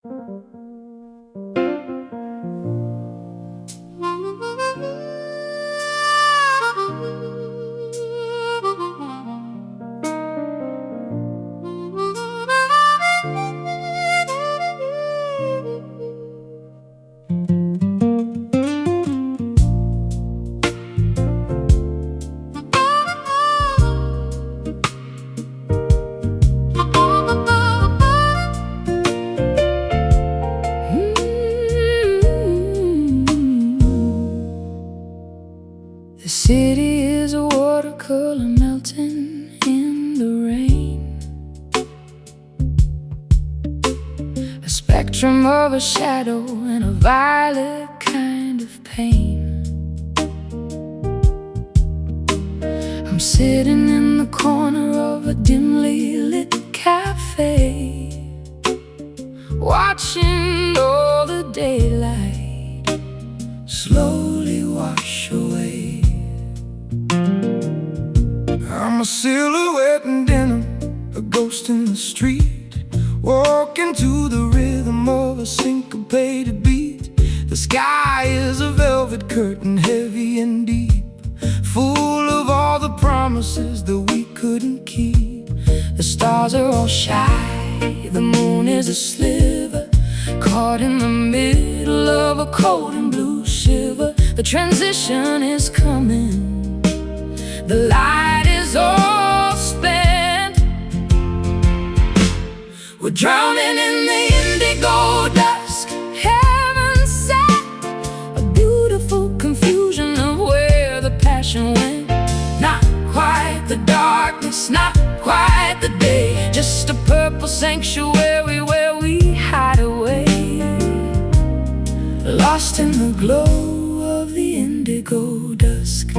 The city is a watercolor melting in the rain, a spectrum of a shadow and a violet kind of pain. I'm sitting in the corner of a dimly lit cafe, watching all the daylight slowly wash away. I'm a silhouette in denim, a ghost in the street, walking to the rhythm of a syncopated beat. The sky is a velvet curtain, heavy and deep, full of all the promises that we couldn't keep. The stars are all shy, the moon is a sliver, caught in the middle of a cold and blue shiver. The transition is coming, the light is all spent. We're drowning in the indigo dusk, heaven set, a beautiful confusion of where the passion went. Not quite the darkness, not quite the day, just a purple sanctuary where we hide away, lost in the glow of the indigo dusk.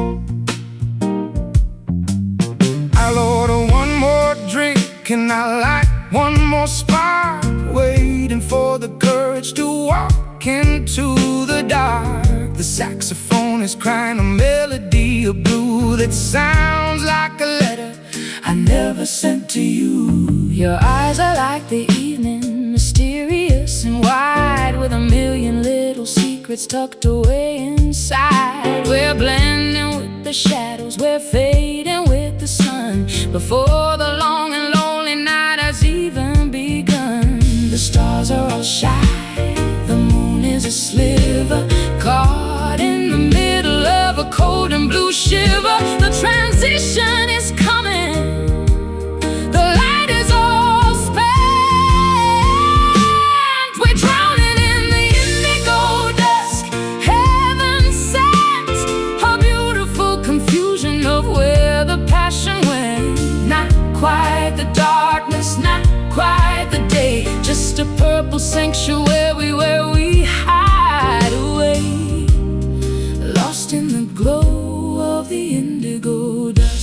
I'll order one more drink and I light one more spark, waiting for the courage to walk into the dark. The saxophone is crying a melody of blue that sounds like a letter I never sent to you. Your eyes are like the evening, mysterious and wide, with a million little secrets tucked away inside. We're blending with the shadows, we're fading with the sun, before the long and lonely night has even begun. The stars are all shy, the moon is a sliver, caught in the middle of a cold and blue shiver. The transition is coming, the light is all spent. We're drowning in the indigo dusk, heaven sent, a beautiful confusion of where the passion went. Not quite the darkness, not quite the day, just a purple sanctuary where we hide away, lost in the glow of the indigo dusk.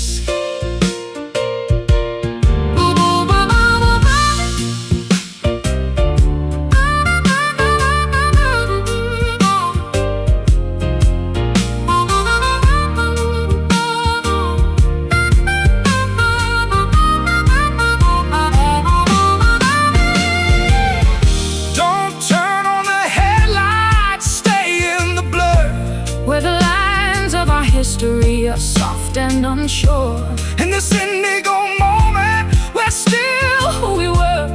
History are soft and unsure. In this indigo moment, we're still who we were,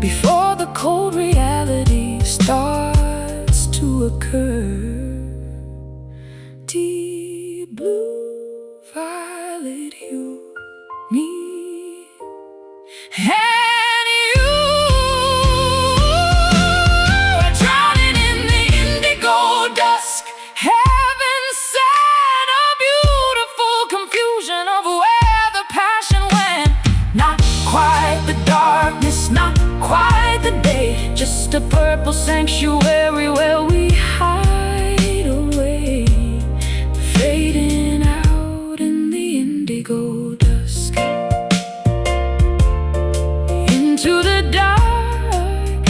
before the cold reality starts to occur. Deep blue, violet hue, me and you. We're drowning in the indigo dusk, heaven sent, a beautiful confusion of where the passion went. Not quite the darkness, not quite the day, just a purple sanctuary where we hide away, fading out in the indigo dusk, into the dark,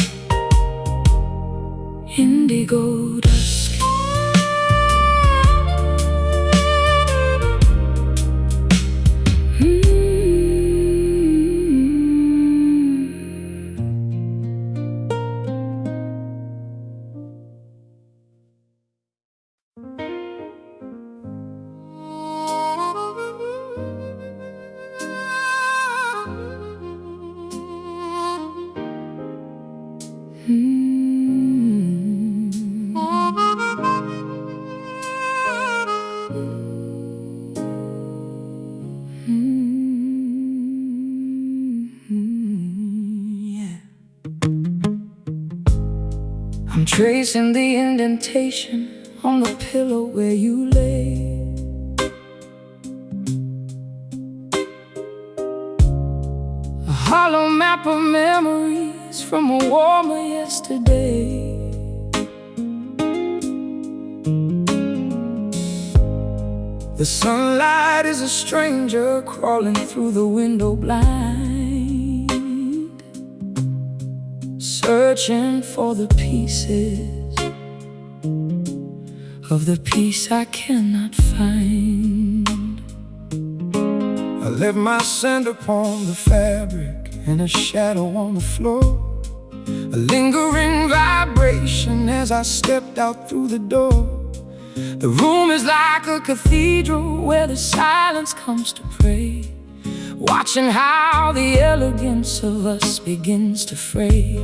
indigo dusk. I'm tracing the indentation on the pillow where you lay. A hollow map of memories from a warmer yesterday. The sunlight is a stranger crawling through the window blind, searching for the pieces of the peace I cannot find. I left my scent upon the fabric and a shadow on the floor, a lingering vibration as I stepped out through the door. The room is like a cathedral where the silence comes to pray, watching how the elegance of us begins to fray.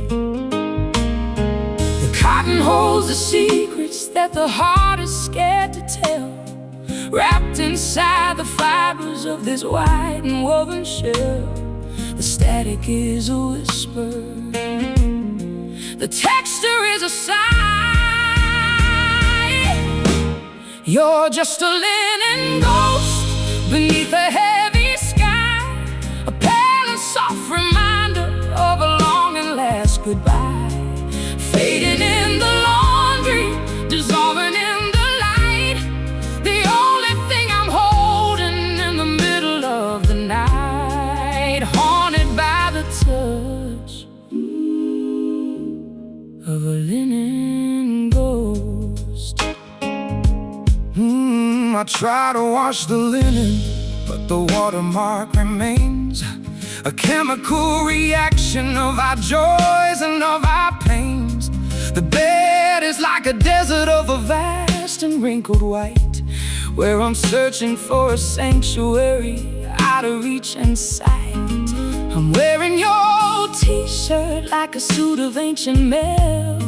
The cotton holds the secrets that the heart is scared to tell, wrapped inside the fibers of this white and woven shell. The static is a whisper, the texture is a sigh. You're just a linen ghost beneath a heavy sky, a pale and soft reminder of a long and last goodbye, fading in the laundry, dissolving in the light. The only thing I'm holding in the middle of the night, haunted by the touch of a linen ghost. I try to wash the linen, but the watermark remains, a chemical reaction of our joys and of our pains. The bed is like a desert of a vast and wrinkled white, where I'm searching for a sanctuary out of reach and sight. I'm wearing your old t-shirt like a suit of ancient mail,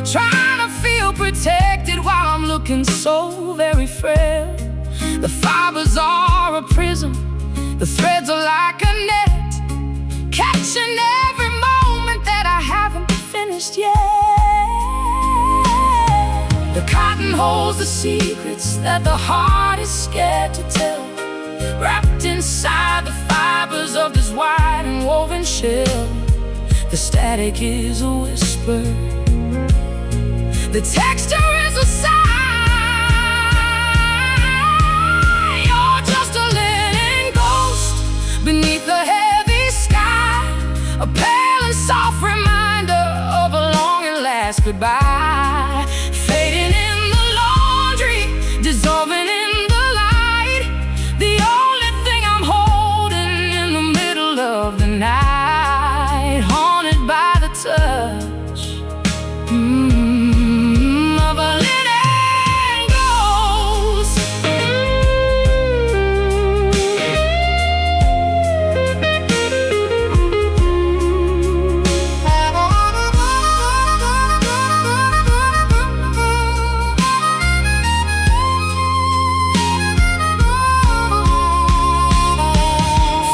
trying to feel protected while I'm looking so very frail. The fibers are a prism, the threads are like a net, catching every moment that I haven't finished yet. The cotton holds the secrets that the heart is scared to tell, wrapped inside the fibers of this white and woven shell. The static is a whisper, the texture is a sigh. You're just a linen ghost beneath a heavy sky, a pale and soft reminder of a long and last goodbye, fading in the laundry, dissolving in the light. The only thing I'm holding in the middle of the night, haunted by the touch of a linen ghost.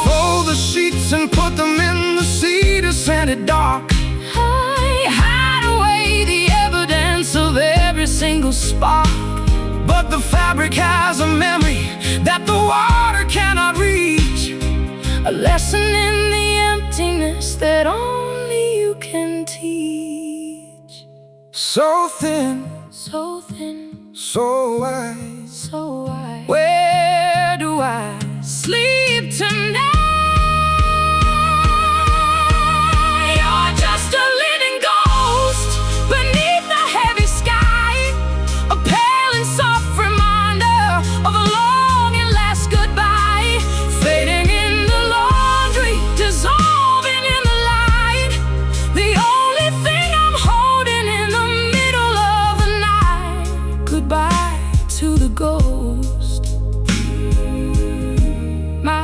Fold the sheets and put them in the cedar scented dark. I hide away the evidence of every single spark, but the fabric has a memory that the water cannot reach, a lesson in the emptiness that only you can teach. So thin, so thin, so wide, so wide. Where do I sleep tonight? You're just a linen ghost beneath the heavy sky, a pale and soft reminder of a long and last goodbye, fading in the laundry, dissolving in the light. The only thing I'm holding in the middle of the night, goodbye to the ghost. My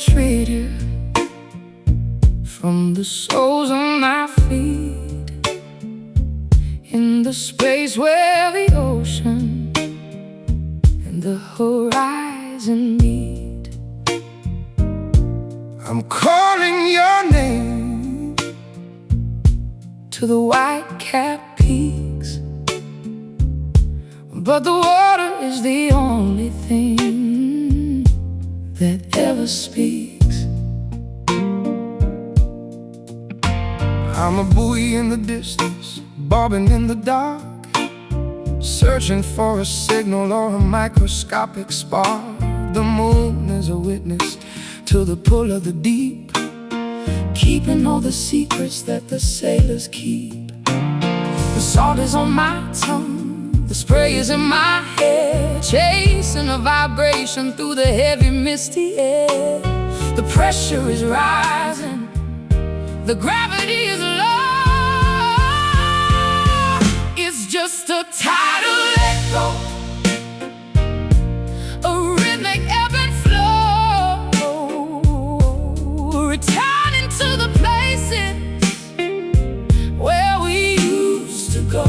retreated from the soles of my feet, in the space where the ocean and the horizon meet. I'm calling your name to the white-capped peaks, but the water is the only thing that ever speaks. I'm a buoy in the distance, bobbing in the dark, searching for a signal or a microscopic spark. The moon is a witness to the pull of the deep, keeping all the secrets that the sailors keep. The salt is on my tongue, the spray is in my hair, chasing a vibration through the heavy misty air. The pressure is rising, the gravity is low. It's just a tidal echo, a rhythmic ebb and flow, returning to the places where we used to go.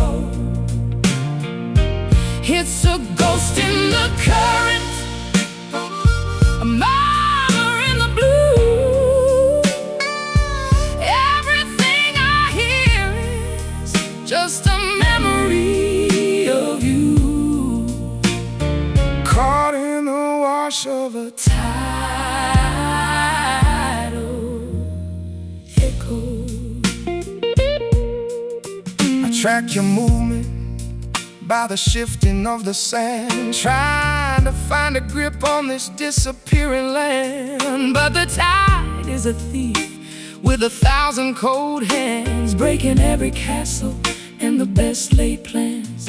It's a ghost in the current, a murmur in the blue. Everything I hear is just a memory of you, caught in the wash of a tidal echo. I track your movement by the shifting of the sand, trying to find a grip on this disappearing land. But the tide is a thief with 1,000 cold hands, breaking every castle and the best laid plans.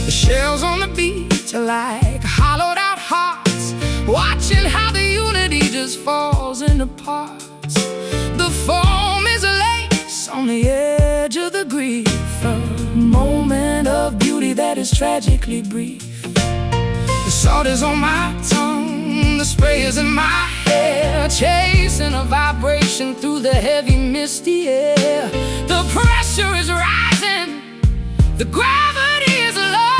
The shells on the beach are like hollowed out hearts, watching how the unity just falls into parts. The foam is a lace on the edge of the grief, a moment of beauty that is tragically brief. The salt is on my tongue, the spray is in my hair, chasing a vibration through the heavy misty air. The pressure is rising, the gravity is low.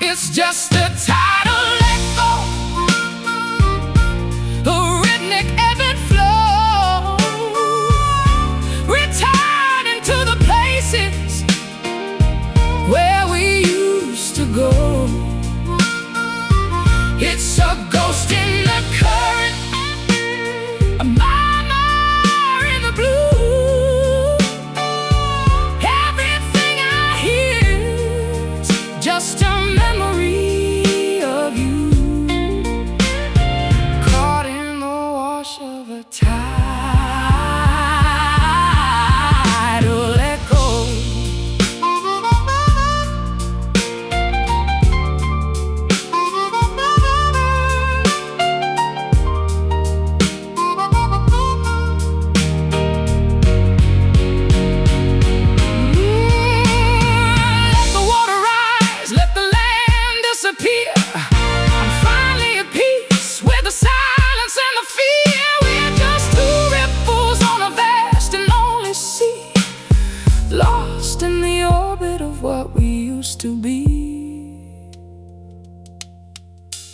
It's just a tidal echo, a rhythmic ebb and flow, returning to the places where we used to go. It's a ghost in the current, a murmur in the blue. Everything I hear is just a memory of you, caught in the wash of a tidal echo. Let the water rise, let the land disappear. I'm finally at peace with the silence and the fear. We're just two ripples on a vast and lonely sea, lost in the orbit of what we used to be.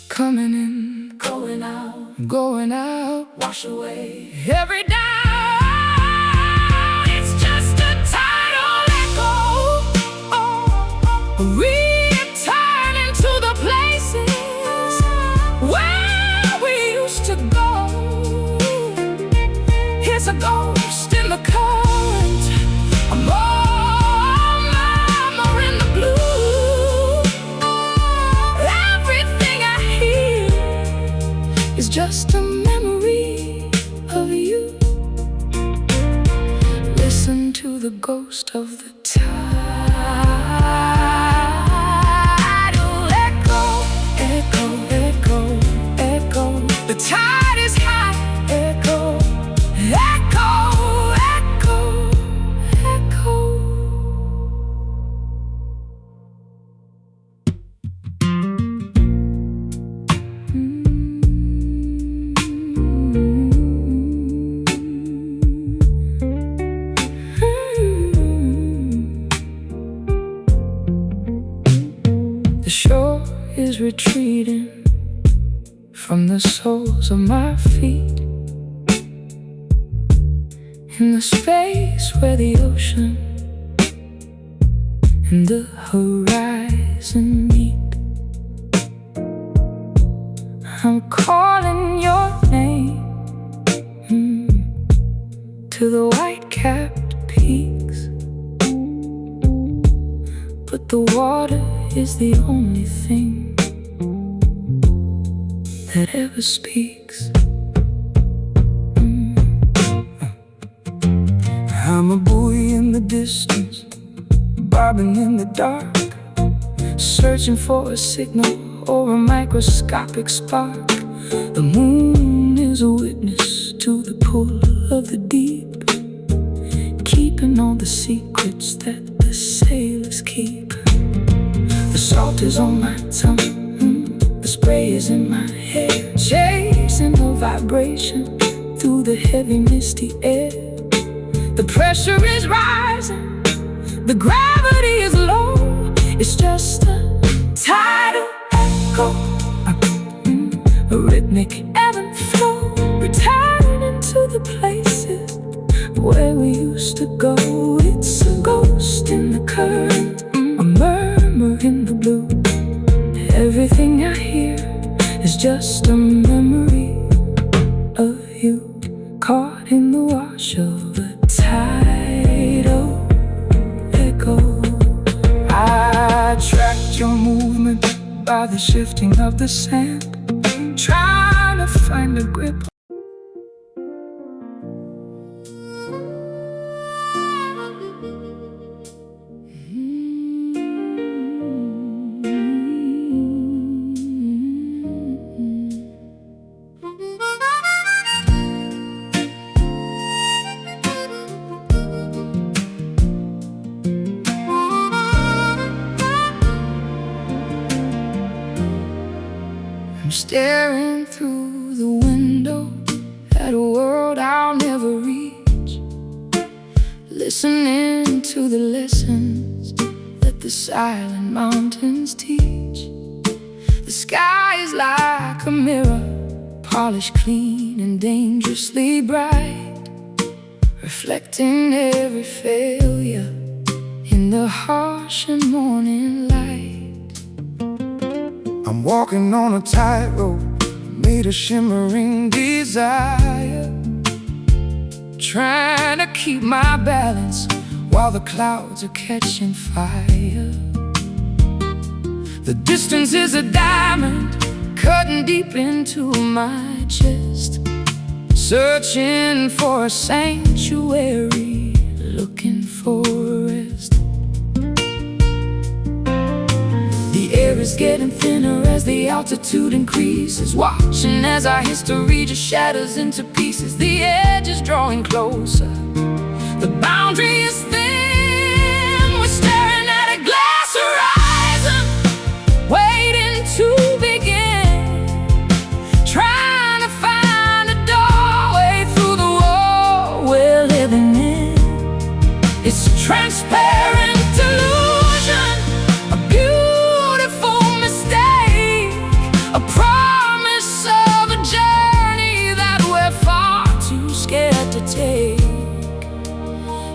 Coming in, going out, wash away every doubt. It's just a tidal echo, returning to the places where we used to go. It's a ghost in the current, a murmur in the blue. Everything I hear is just a memory of you. Listen to the ghost of the tidal echo, echo, echo, echo. The tide is high, echo, echo, echo, echo. The shore is retreating from the soles of my feet, in the space where the ocean and the horizon meet. I'm calling your name to the white-capped peaks, but the water is the only thing that ever speaks. I'm a buoy in the distance, bobbing in the dark, searching for a signal or a microscopic spark. The moon is a witness to the pull of the deep, keeping all the secrets that the sailors keep. The salt is on my tongue, the spray is in my hair, chasing the vibration through the heavy misty air. The pressure is rising, the gravity is low. It's just a tidal echo, a rhythmic ebb and flow, returning into the places where we used to go. It's a ghost in the current, a murmur in the blue. Everything I hear is just a memory of you, caught in the wash of a tidal echo. I tracked your movement by the shifting of the sand, trying to find a grip. I'm staring through the window at a world I'll never reach, listening to the lessons that the silent mountains teach. The sky is like a mirror, polished clean and dangerously bright, reflecting every failure in the harsh and morning light. I'm walking on a tightrope made of shimmering desire, trying to keep my balance while the clouds are catching fire. The distance is a diamond cutting deep into my chest, searching for a sanctuary, looking for rest. The air is getting thinner as the altitude increases, watching as our history just shatters into pieces. The edge is drawing closer, the boundary is thin. We're staring at a glass horizon, waiting to begin, trying to find a doorway through the wall we're living in. It's a transparent illusion, a beautiful mistake, a promise of a journey that we're far too scared to take.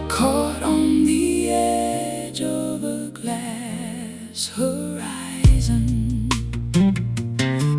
Caught on the edge of a glass horizon.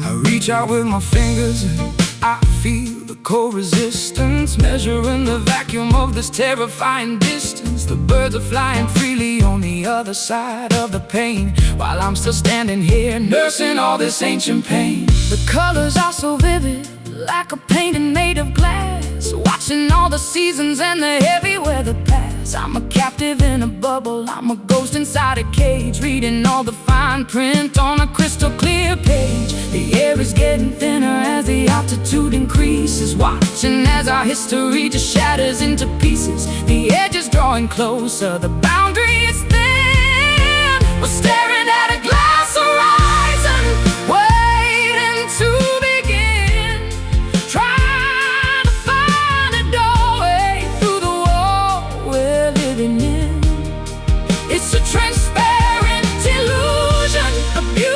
I reach out with my fingers and I feel the cold resistance, measuring the vacuum of this terrifying distance. The birds are flying freely on the other side of the pain, while I'm still standing here nursing all this ancient pain. The colors are so vivid, like a painting made of glass, watching all the seasons and the heavy weather pass. I'm a captive in a bubble, I'm a ghost inside a cage, reading all the fine print on a crystal clear page. The air is getting thinner as the altitude increases, watching as our history just shatters into pieces. The edge is drawing closer, the boundary is thin. We're staring at a glass horizon, waiting to begin, trying to find a doorway through the wall we're living in. It's a transparent illusion, a beauty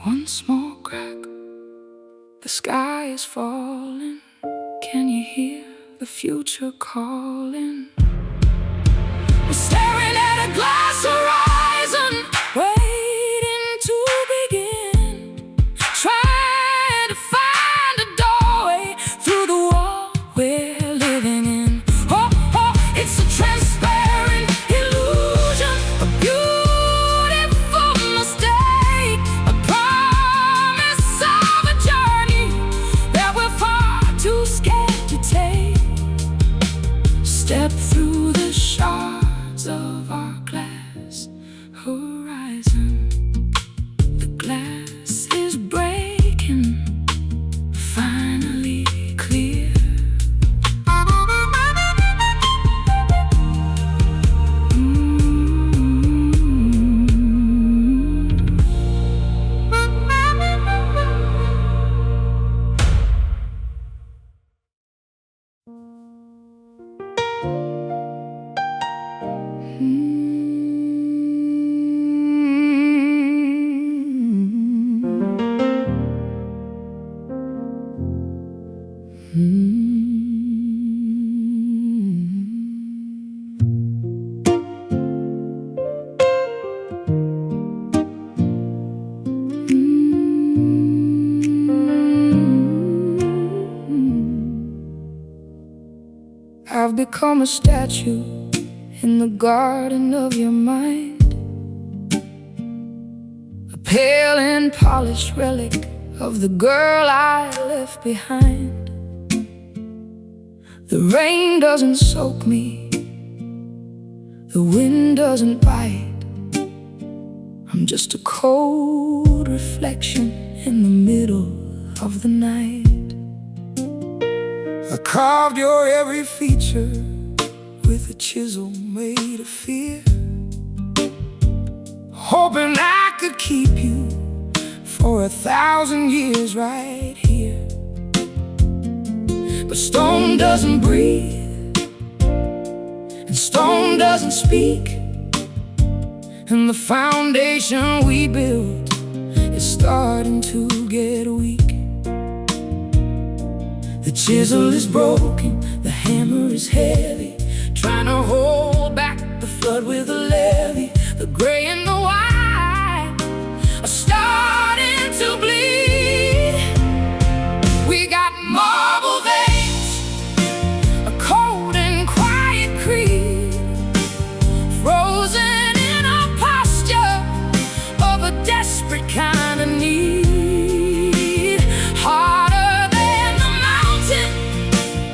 one small crack. The sky is falling. Can you hear the future calling? We're staring at a glass horizon, waiting to begin, trying to find a doorway through the wall we're living in. Oh, oh, it's a transparent illusion, a beautiful mistake, a promise of a journey that we're far too scared to take. Step through the shards of our glass horizon. The glass is breaking, finally clear. I've become a statue in the garden of your mind, a pale and polished relic of the girl I left behind. The rain doesn't soak me, the wind doesn't bite. I'm just a cold reflection in the middle of the night. I carved your every feature with a chisel made of fear, hoping I could keep you for 1,000 years right here. But stone doesn't breathe, and stone doesn't speak, and the foundation we built is starting to get weak. The chisel is broken, the hammer is heavy, trying to hold back the flood with a levee. The gray and the white are starting to bleed. We got marble veins, a cold and quiet creed, frozen in a posture of a desperate kind of need. Harder than the mountain,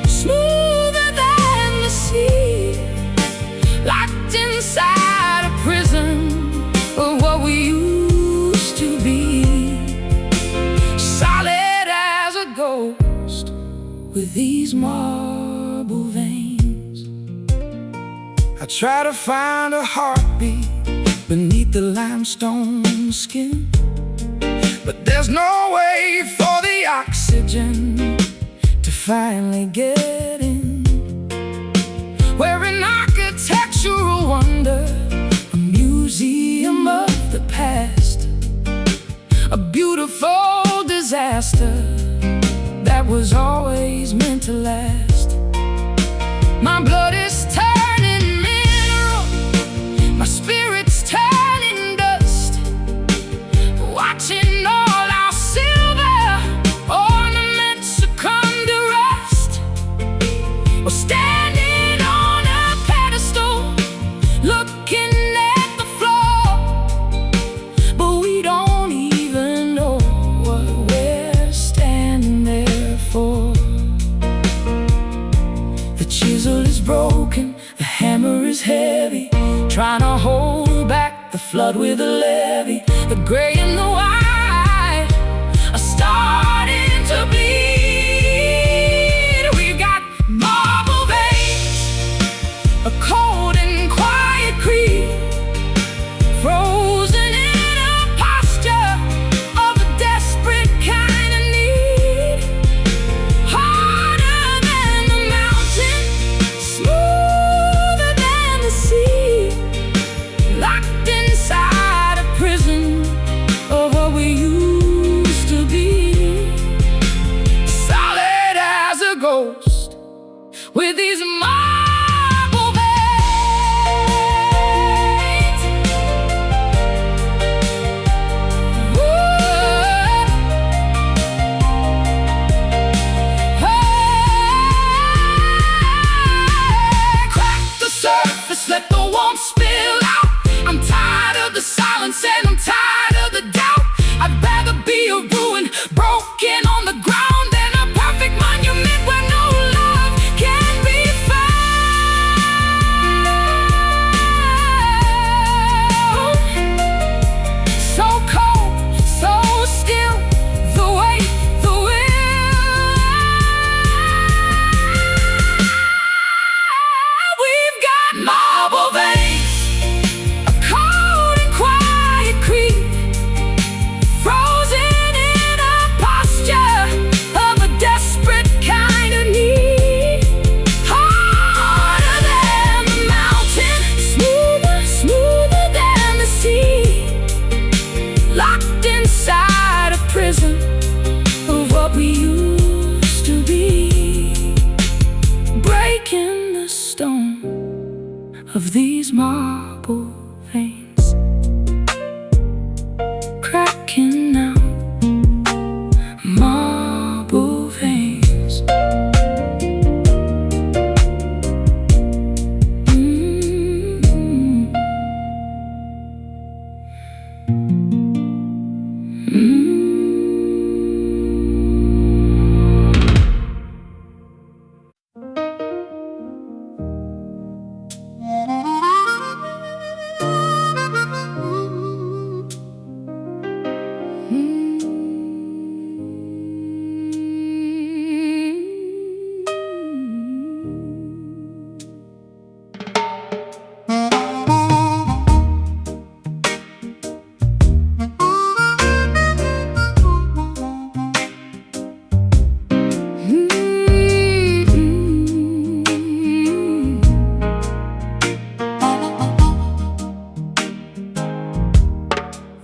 smoother than the sea, locked inside a prison of what we used to be. Solid as a ghost with these marble veins. I try to find a heartbeat beneath the limestone skin, but there's no way for the oxygen to finally get in. We're an architectural wonder, a museum of the past, a beautiful disaster that was always meant to last. My blood is turning mineral, my spirit's turning dust, watching all our silver ornaments succumb to rust. We're standing on a pedestal, looking at the floor, but we don't even know what we're standing there for. The chisel is broken, the hammer is heavy, trying to hold back the flood with a levee. The gray and the white are starting to bleed. We've got marble veins, a cold and quiet creed, frozen in a posture of a desperate kind of need. Harder than the mountain, smoother than the sea, locked inside a prison of of these marble veins, cracking now, marble veins.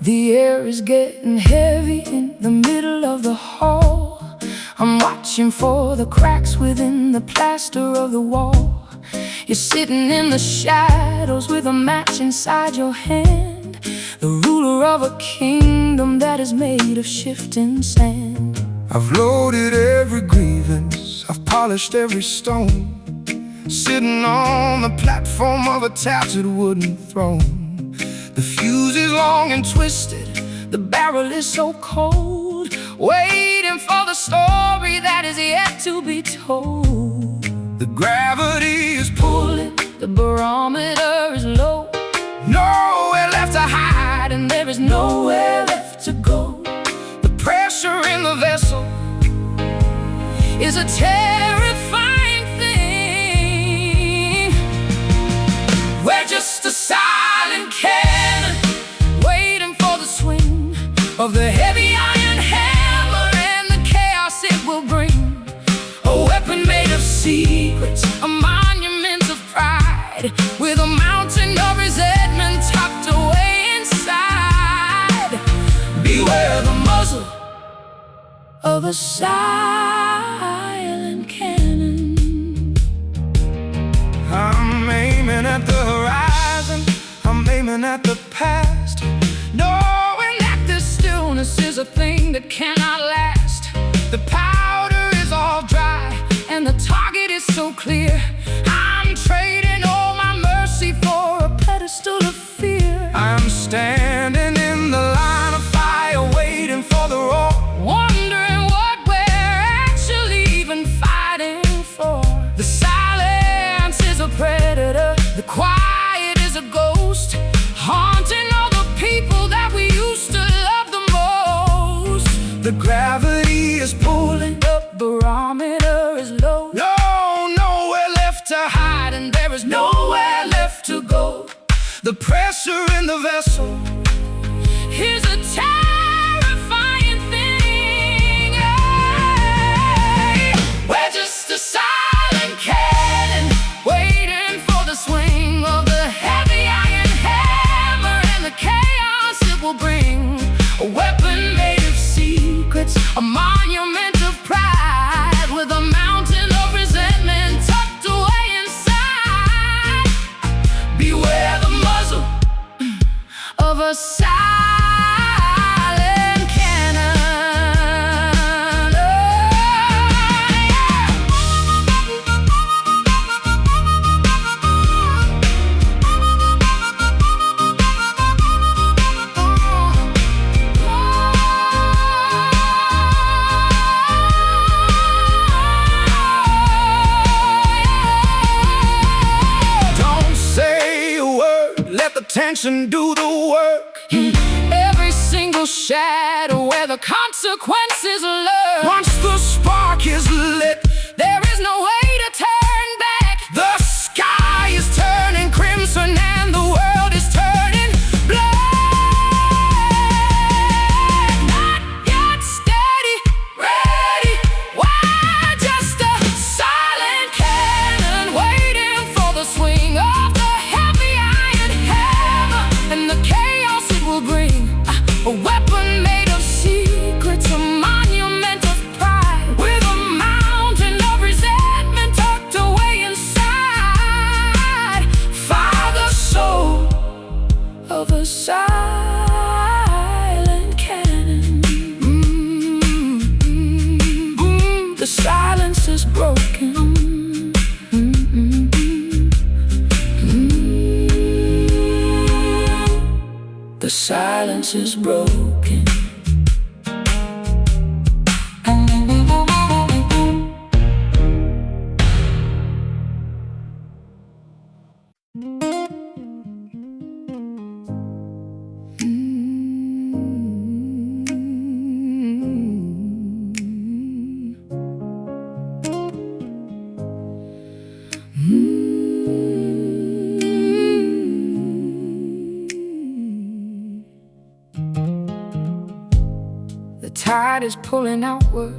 The air is getting heavy in the middle of the hall. I'm watching for the cracks within the plaster of the wall. You're sitting in the shadows with a match inside your hand, the ruler of a kingdom that is made of shifting sand. I've loaded every grievance, I've polished every stone, sitting on the platform of a tattooed wooden throne. The fuse is long and twisted, the barrel is so cold, waiting for the story that is yet to be told. The gravity is pulling, the barometer is low, nowhere left to hide and there is nowhere left to go. The pressure in the vessel is a terrifying thing. We're just a silent cannon, waiting for the swing of the heavy iron hammer and the chaos it will bring. A weapon made of secrets, a monument of pride, with a mountain of resentment tucked away inside. Beware the muzzle of a silent cannon. I'm aiming at the horizon, I'm aiming at the past, knowing that this stillness is a thing that cannot last. The powder is all dry and the target is so clear. I'm trading all my mercy for a pedestal of fear. I'm standing in the line of fire, waiting for the roar, wondering what we're actually even fighting for. The silence is a predator, the quiet is a ghost, haunting all the people that we used to love the most. The gravity is pulling, the barometer is low, nowhere left to hide and there is nowhere left to go. The pressure in the vessel is a terrifying thing. Hey, we're just a silent cannon, waiting for the swing of the heavy iron hammer and the chaos it will bring. A weapon made of secrets, a monument of pride, with a mountain of resentment tucked away inside. Beware the muzzle of a silent cannon. Don't say a word, let the tension do the work. Every single shadow where the consequences lurk. Once the spark is lit, there is no way to turn back. The sky is turning crimson and the world is turning black. Not yet steady, ready. Why just a silent cannon, waiting for the swing of the heavy iron hammer and the chaos it will bring. A weapon made of secrets, a monument of pride, with a mountain of resentment tucked away inside. Fire house is broken. The tide is pulling outward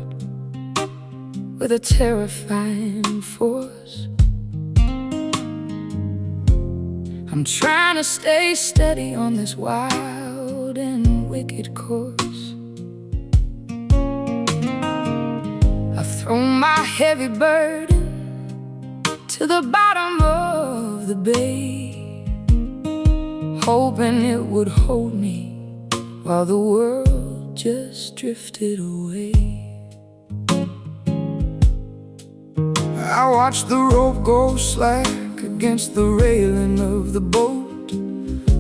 with a terrifying force. I'm trying to stay steady on this wild and wicked course. I've thrown my heavy burden to the bottom of the bay, hoping it would hold me while the world just drifted away. I watched the rope go slack against the railing of the boat,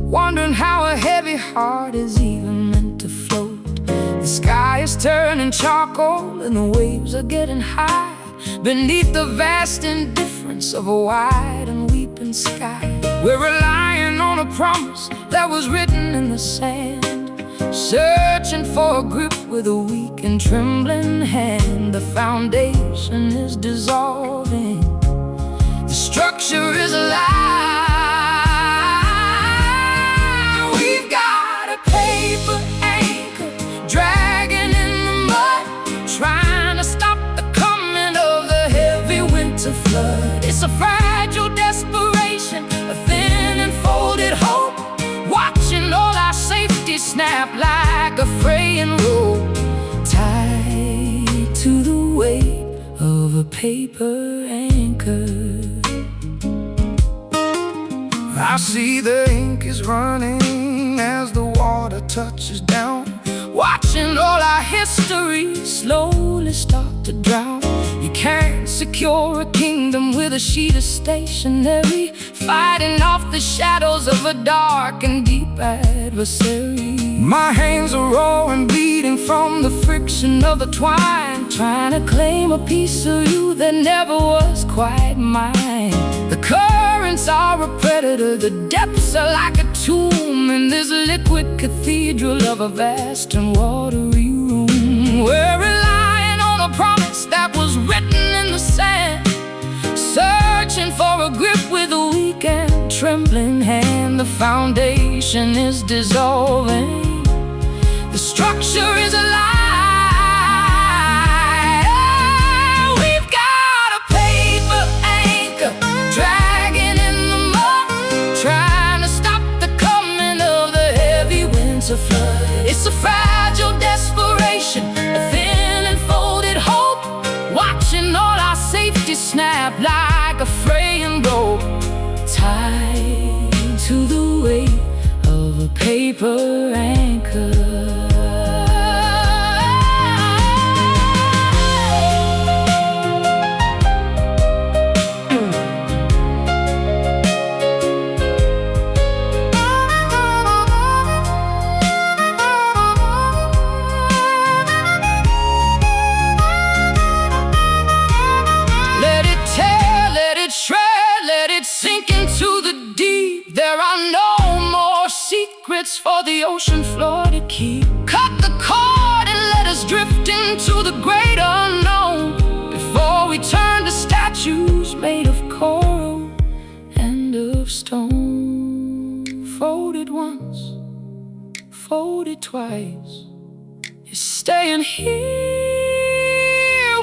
wondering how a heavy heart is even meant to float. The sky is turning charcoal and the waves are getting high beneath the vast indifference of a wide and weeping sky. We're relying on a promise that was written in the sand, searching for a grip with a weak and trembling hand. The foundation is dissolving, the structure is a lie. We've got a paper anchor dragging in the mud, trying to stop the coming of the heavy winter flood. It's a fragile desperation, a thin and folded hope, watching all our safety snap like a fraying rope, tied to the weight of a paper anchor. I see the ink is running as the water touches down, watching all our history slowly start to drown. You can't secure a kingdom with a sheet of stationery, fighting off the shadows of a dark and deep adversary. My hands are raw and bleeding from the friction of the twine, trying to claim a piece of you that never was quite mine. The currents are a predator, the depths are like a tomb in this liquid cathedral of a vast and watery room. We're relying on a promise that was written in the sand, searching for a grip with a weak and trembling hand. The foundation is dissolving, the structure is a lie. We've got a paper anchor dragging in the mud, trying to stop the coming of the heavy winter flood. It's a fragile desperation, a thin and folded hope, watching all our safety snap like a fraying rope, tied to the weight of a paper anchor. Let it tear, let it shred, let it sink into the deep. There are no more secrets for the ocean floor to keep. Cut the cord and let us drift into the great unknown, before we turn to statues made of coral and of stone. Folded once, folded twice, is staying here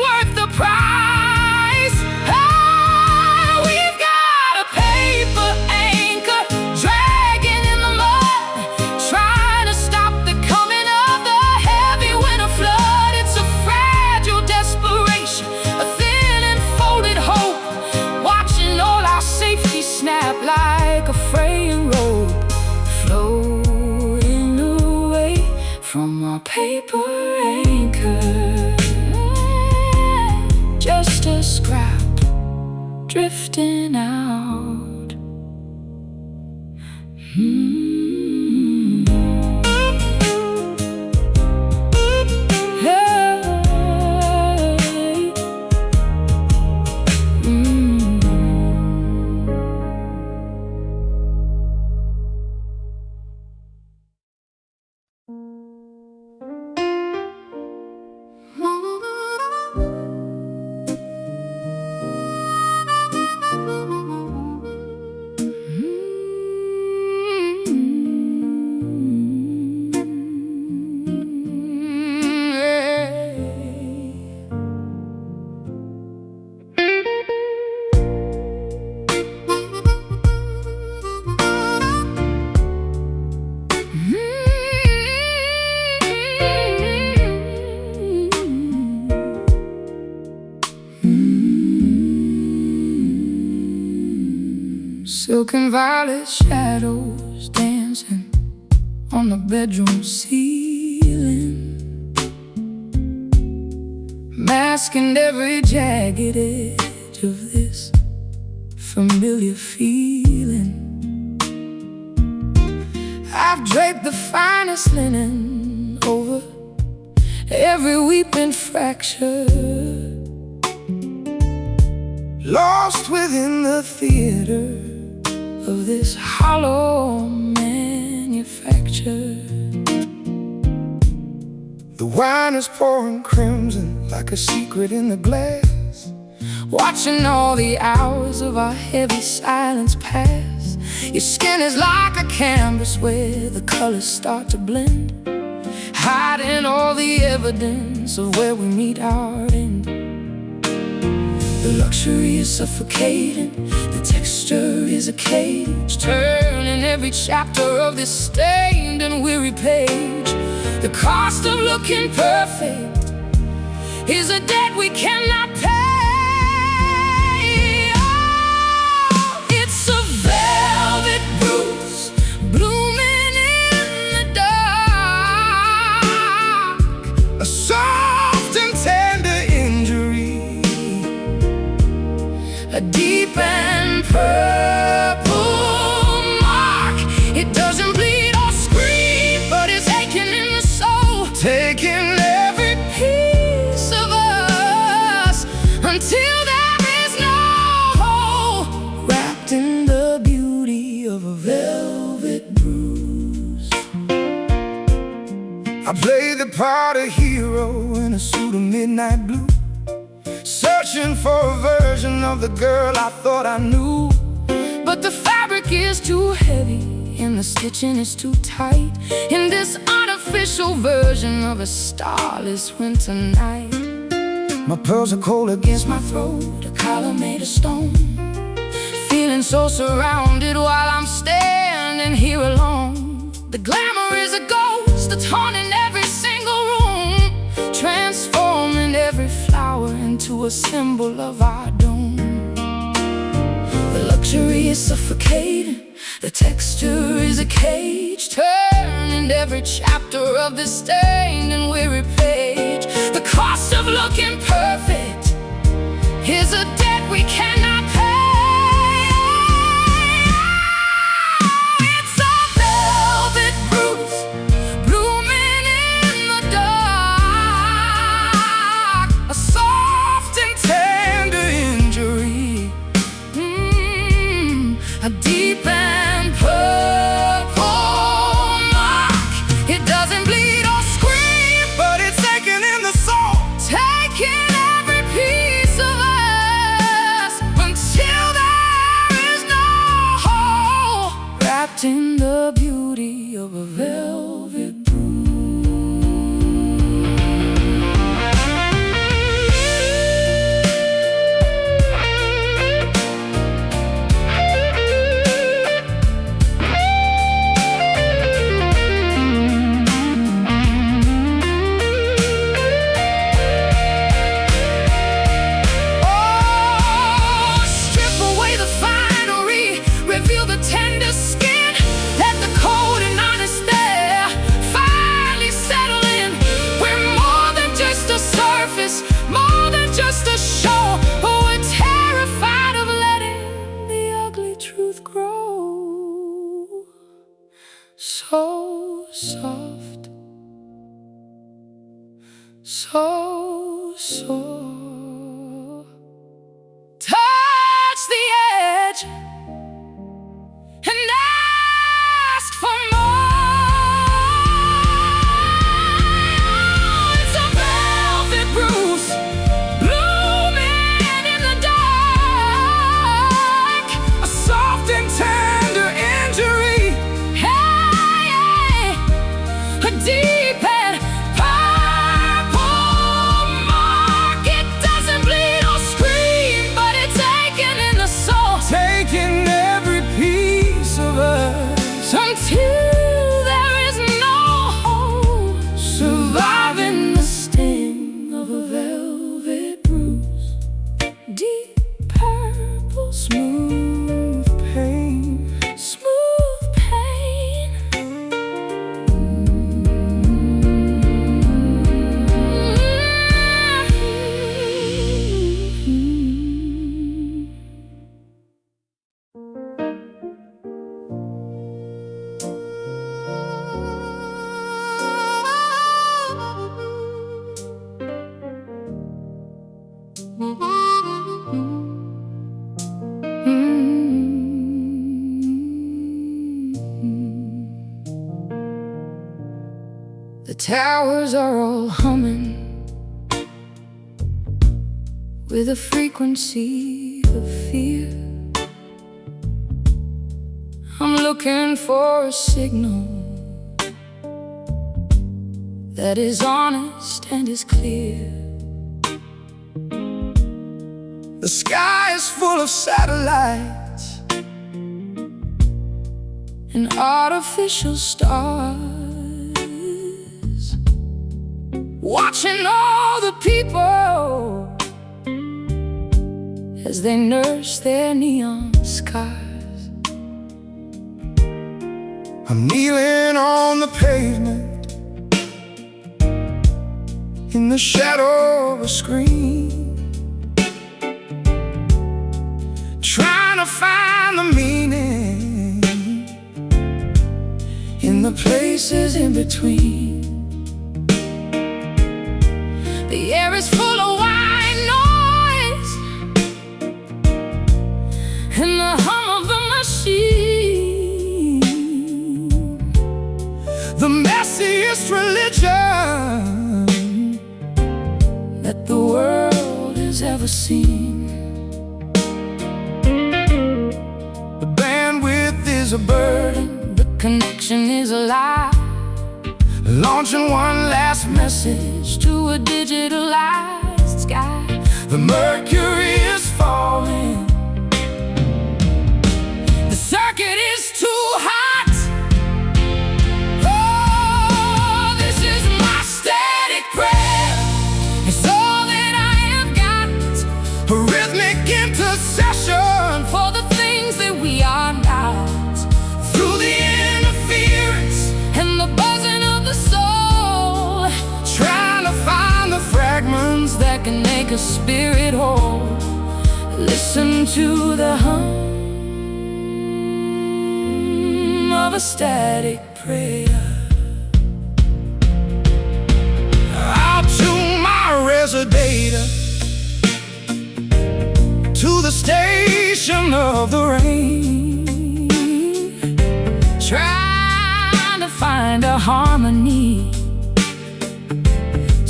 worth the price? Ah, we've got a paper anchor dragging in the mud, trying to stop the coming of the heavy winter flood. It's a fragile desperation, a thin and folded hope, watching all our safety snap like a fraying rope, floating away from our paper anchor. Just a scrap drifting out. Silken violet shadows dancing on the bedroom ceiling, masking every jagged edge of this familiar feeling. I've draped the finest linen over every weeping fracture, lost within the theater of this hollow manufacture. The wine is pouring crimson like a secret in the glass, watching all the hours of our heavy silence pass. Your skin is like a canvas where the colors start to blend, hiding all the evidence of where we meet our end. The luxury is suffocating, the texture is a cage, turning every chapter of this stained and weary page. The cost of looking perfect is a debt we cannot pay. Oh, it's a velvet bruise blooming in the dark, a soft and tender injury, a deep and purple mark. It doesn't bleed or scream, but it's aching in the soul, taking every piece of us until there is no hole, wrapped in the beauty of a velvet bruise. I play the part of hero in a suit of midnight blue, searching for a version of the girl I thought I knew. But the fabric is too heavy and the stitching is too tight in this artificial version of a starless winter night. My pearls are cold against my throat, a collar made of stone, feeling so surrounded while I'm standing here alone. The glamour is a ghost that's haunting every single room, transforming every flower into a symbol of our doom. The luxury is suffocating, the texture is a cage, turning every chapter of this stained and weary page. The cost of looking perfect is a debt we cannot pay. It's a velvet bruise blooming in the dark, a soft and tender injury, a deep and purple mark. It doesn't bleed or scream, but it's aching in the soul, taking every piece of us until there is no hole, wrapped in the beauty of a velvet more than just a show. Oh, we're terrified of letting the ugly truth grow. So soft, so sore. Touch the edge and ask for more. Deep and purple mark. It The towers are all humming with a frequency of fear. I'm looking for a signal that is honest and is clear. The sky is full of satellites and artificial stars, watching all the people as they nurse their neon scars. I'm kneeling on the pavement in the shadow of a screen, trying to find the meaning in the places in between. The air is full of white noise and the hum of the machine. The messiest religion that the world has ever seen. The bandwidth is a burden, the connection is a lie, launching one last message to a digitalized sky. The mercury is falling, the circuit is too hot. Oh, this is my static prayer. It's all that I have got, a rhythmic intercession for the things that we are not. Through the interference and the buzzing of the soul, trying to find the fragments that can make a spirit whole. Listen to the hum of a static prayer. I'll tune my resonator to the station of the rain, trying to find a harmony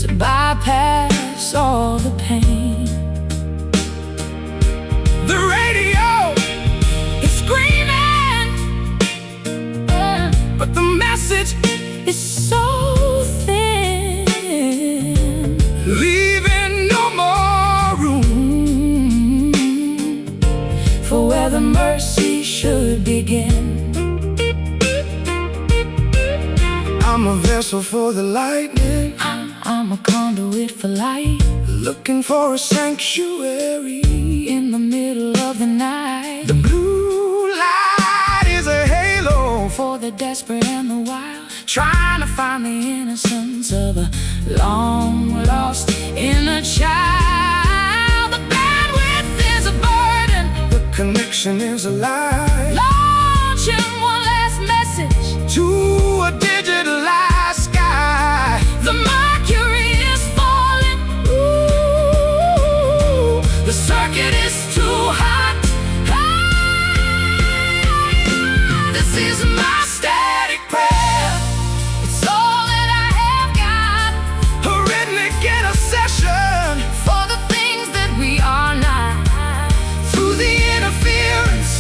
to bypass all the pain. The radio is screaming, but the message is so thin, leaving no more room for where the mercy should begin. I'm a vessel for the lightning, I'm a conduit for light, looking for a sanctuary in the middle of the night. The blue light is a halo for the desperate and the wild, trying to find the innocence of a long-lost inner child. The bandwidth is a burden, the connection is a lie, launching one last message to a digitalized sky. The mercury is falling, ooh, the circuit is too hot. This is my static prayer. It's all that I have got, a rhythmic intercession for the things that we are not. Through the interference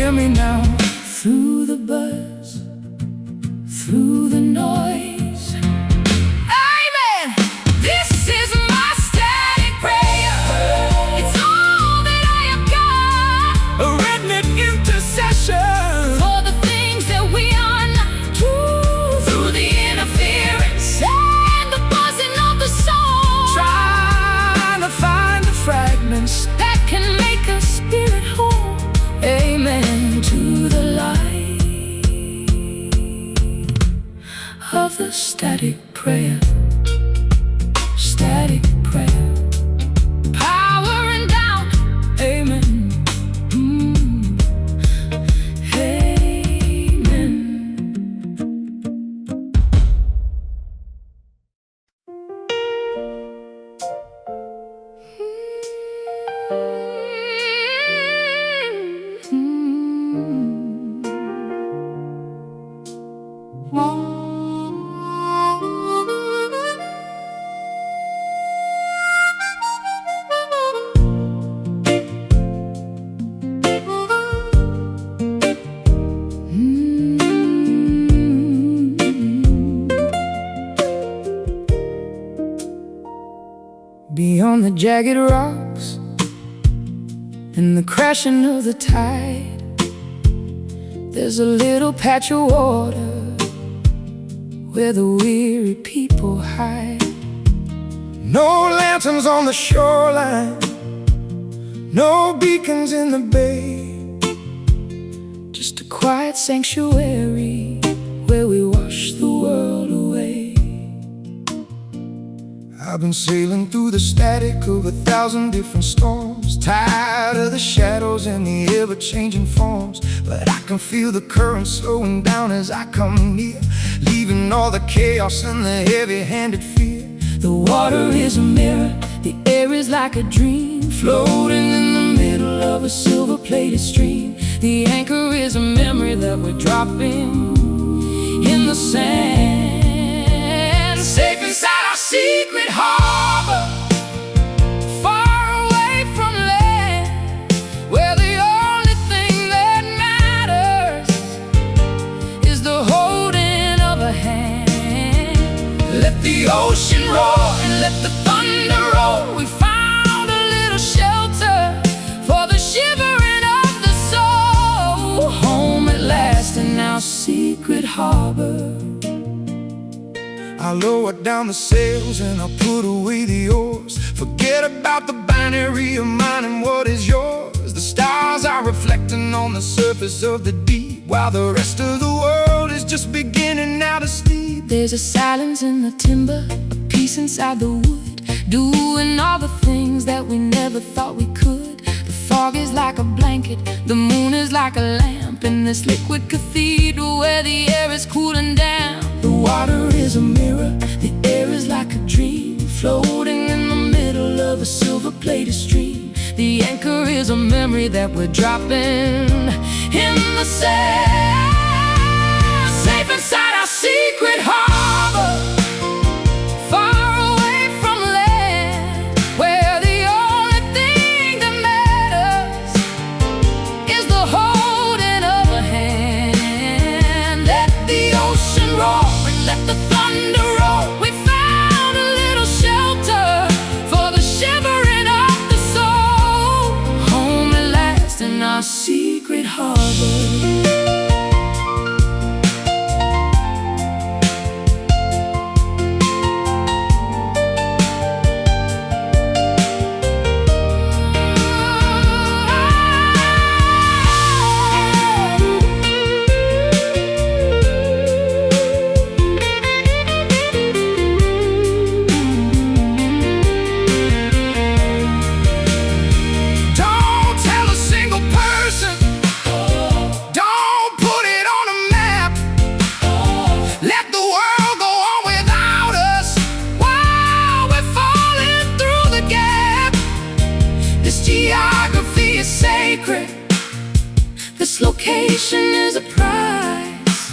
hear me now. Through the buzz, through the noise. Amen. This is my static prayer. It's all that I have got. A redneck intercession for the things that we are not. Through the interference and the buzzing of the song, trying to find the fragments that can make a spirit whole. Amen to the light of the static prayer. Static prayer. Power and doubt. Amen. Amen. Beyond the jagged rocks and the crashing of the tide, there's a little patch of water where the weary people hide. No lanterns on the shoreline, no beacons in the bay, just a quiet sanctuary where we wash the world away. I've been sailing through the static of 1,000 different storms, tired of the shadows and the ever-changing forms. But I can feel the current slowing down as I come near, leaving all the chaos and the heavy-handed fear. The water is a mirror, the air is like a dream, floating in the middle of a silver-plated stream. The anchor is a memory that we're dropping in the sand, safe inside our secret harbor, far away from land, where the only thing that matters is the holding of a hand. Let the ocean roar and let the thunder roll. We found a little shelter for the shivering of the soul, home at last in our secret harbor. I'll lower down the sails and I'll put away the oars. Forget about the binary of mine and what is yours. The stars are reflecting on the surface of the deep, while the rest of the world is just beginning now to sleep. There's a silence in the timber, a peace inside the wood, doing all the things that we never thought we could. The fog is like a blanket, the moon is like a lamp in this liquid cathedral where the air is cooling down. The water is a mirror, the air is like a dream, floating in the middle of a silver-plated stream. The anchor is a memory that we're dropping in the sand, safe inside our secret harbor, far away from land, where the only thing that matters is the holding of a hand. Let the ocean roar, let the thunder roll. We found a little shelter for the shivering of the soul, home at last in our secret harbor. This location is a prize,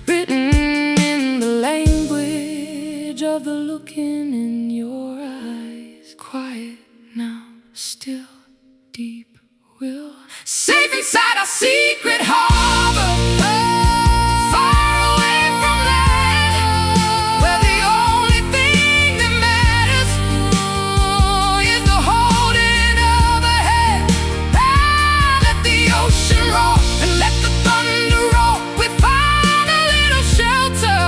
written in the language of the looking in your eyes. Quiet now, still, deep will, safe and inside our secret harbor, far away from land, where the only thing that matters is the holding of a hand. Let the ocean roar and let the thunder roll. We find a little shelter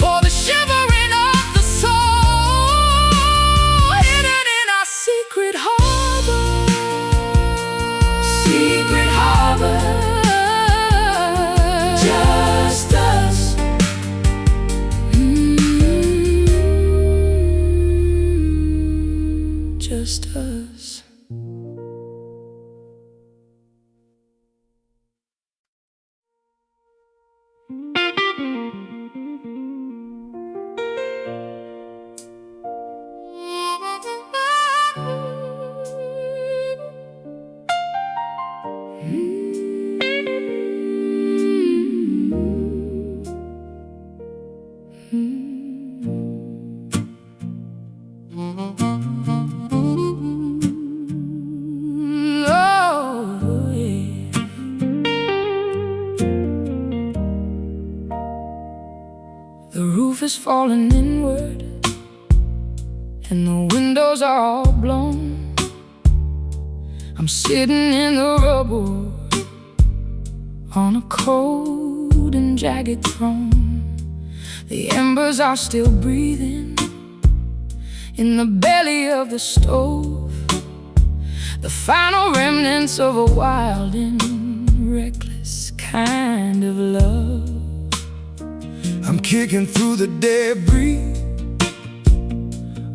for the shivering of the soul, hidden in our secret harbor. Secret harbor, just us. Just us. The roof is falling inward, and the windows are all blown. I'm sitting in the rubble on a cold and jagged throne. The embers are still breathing in the belly of the stove, the final remnants of a wild and reckless kind of love. I'm kicking through the debris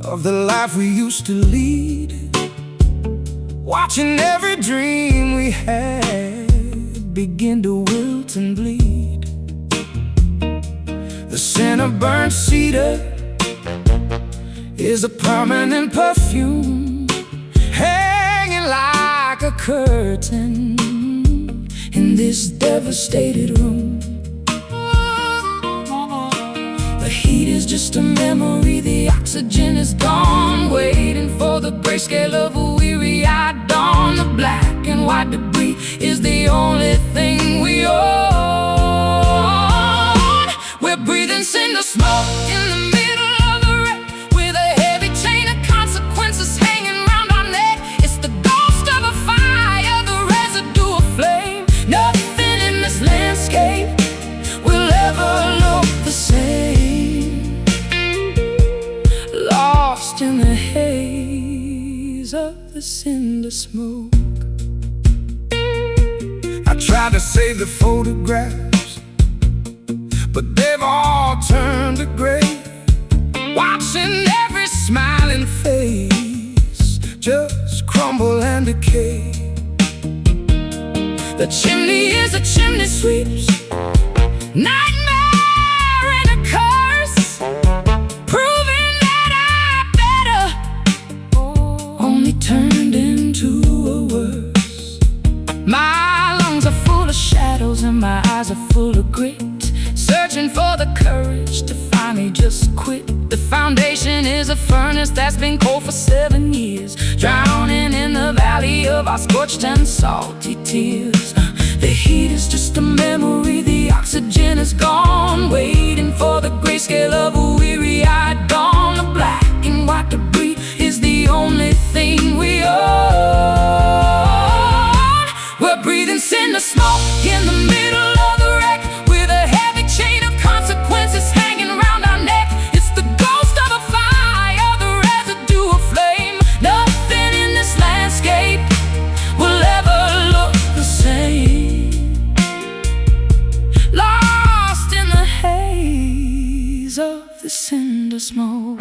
of the life we used to lead, watching every dream we had begin to wilt and bleed. The scent of burnt cedar is a permanent perfume, hanging like a curtain in this devastated room. The heat is just a memory, the oxygen is gone, waiting for the grayscale of a weary-eyed dawn. The black and white debris is the only thing we own. We're breathing cinder smoke in the middle of the wreck, with a heavy chain of consequences hanging round our neck. It's the ghost of a fire, the residue of flame. Nothing in this landscape will ever look the same, lost in the haze of the cinder smoke. I tried to save the photographs, but they've all turned to gray, watching every smiling face just crumble and decay. The chimney is a chimney sweeps, nightmare and a curse, proving that I better only turned into a worse. My lungs are full of shadows and my eyes are full of grit, searching for the courage to finally just quit. The foundation is a furnace that's been cold for 7 years, drowning in the valley of our scorched and salty tears. The heat is just a memory, the oxygen is gone, waiting for the grayscale of a weary-eyed dawn. The black and white debris is the only thing we own. We're breathing cinder smoke in the middle of the wreck, with a heavy chain of consequences hanging around our neck. It's the ghost of a fire, the residue of flame. Nothing in this landscape will ever look the same, lost in the haze of the cinder smoke.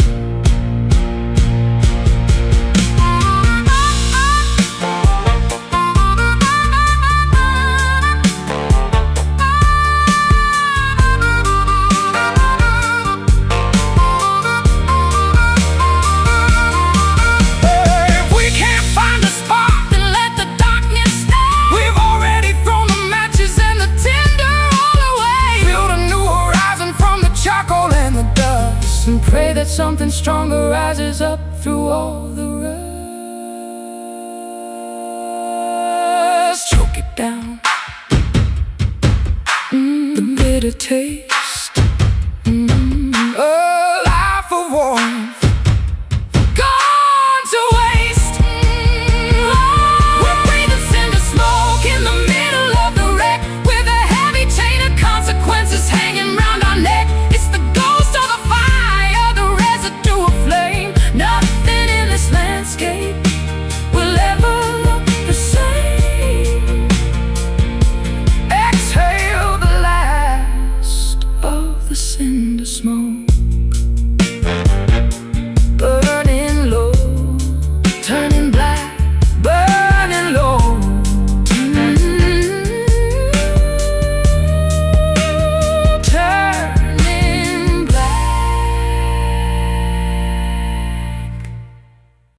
And pray that something stronger rises up through all the rust. Choke it down. The bitter taste